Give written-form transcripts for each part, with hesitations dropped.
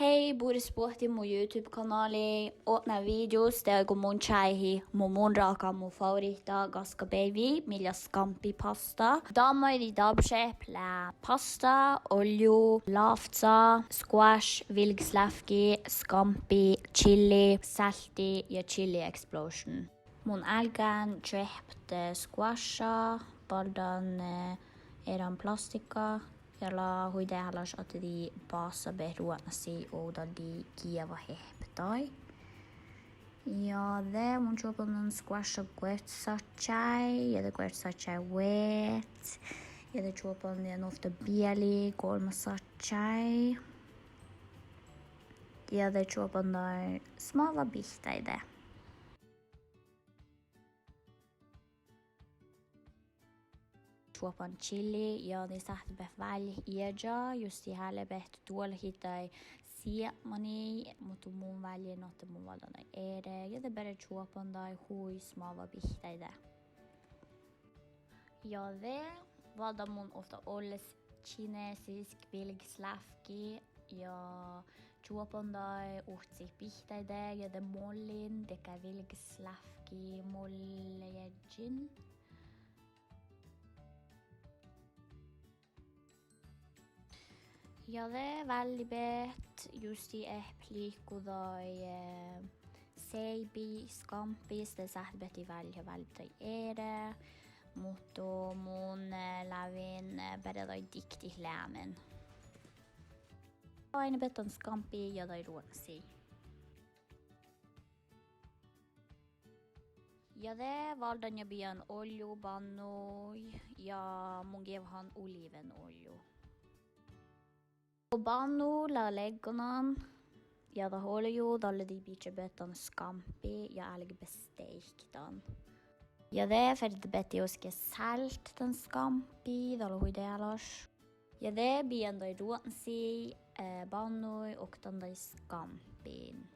Hei, Boris Sporti mun YouTube-kanali. Åtna videos der går mun chai mun raka mun favorita gaska baby, milla scampi pasta. Dama i dabsheple pasta, olio, lafza, squash, vilgslafki, scampi, chili, salti, ja chili explosion. Mun elgan drepte squasha, baldan eran plastika. Jolla huide halas at de basa beruana si og da de giava heptai. Ja, det mun chopa nun squasha guetsachai, ja det guetsachai wet. Ja det chopa nun ofta bieli golmasachai. Ja det chopa nun smava bihta i det. Tuopan chili, ja ni sahti beh väl ieja, just i hälle beh tuolla hitai siemani, mutta mun välje notte mun valdana ere, ja det bära tuopan dai hui smava bihtaide. Ja det valda mun ofta olles kinesisk vilgslafki, ja tuopan dai uhtsi bihtaide, ja det mollin, deka vilgslafki mollejin. Ja det är väldigt bett just i äppliko dai seibi, skampis, det sätt bett i väldigt ere, mutta mun lävin bära dai dikti lämen. Aina beton skampi ja dai ruotsi. Ja det valdan jag bian olju, bannu ja mun gevhan olivenolju. Bannu la leggonan, ja da olju, dalle de biche beton scampi, ja ärlig besteiktan. Ja det för det beti oske salt den scampi, dalle huidealas. Ja det bian dai ruotsi, bannu och den dai scampin.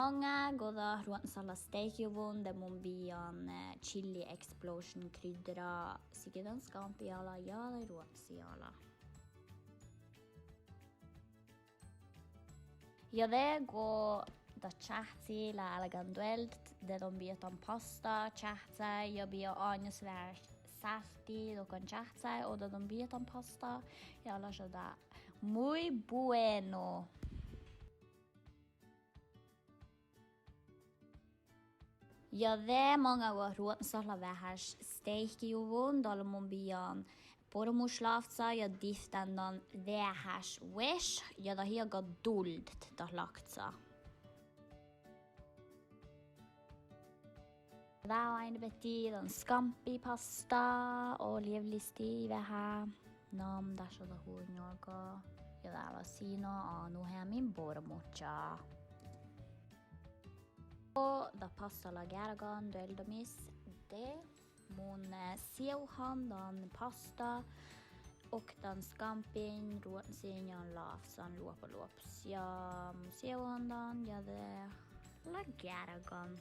Många goda ruotsalla steikjuvun, det mun bian chili explosion kryddera sikidan scampiala ja dai ruotsiala. Ja det går da chahtsi la alaganduelt, det de bietan pasta, chahtsai, ja bia anus vär salti, då kan chahtsai, och da de bietan pasta, ja la så da muy bueno. Ja det många var ruotsalla vähäs steikjuvun, dalle mun bian pormuslafza ja diftendan vähäs wish, ja da hiaga duldt da laktsa. Da aina beti dan scampi pasta, olivlisti vähä, nam dasha da huunjorga, ja da la sino anu hämin pormucha. Da passa la gärgan dueldamis, det mun siuhan dan pasta och dan scampin ruotsin ja lafsan luopalops ja siuhan dan ja det la gärgan.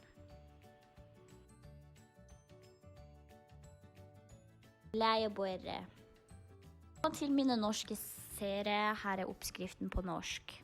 Lägeborre. Och till mina norska serier, här är uppskriften på norsk.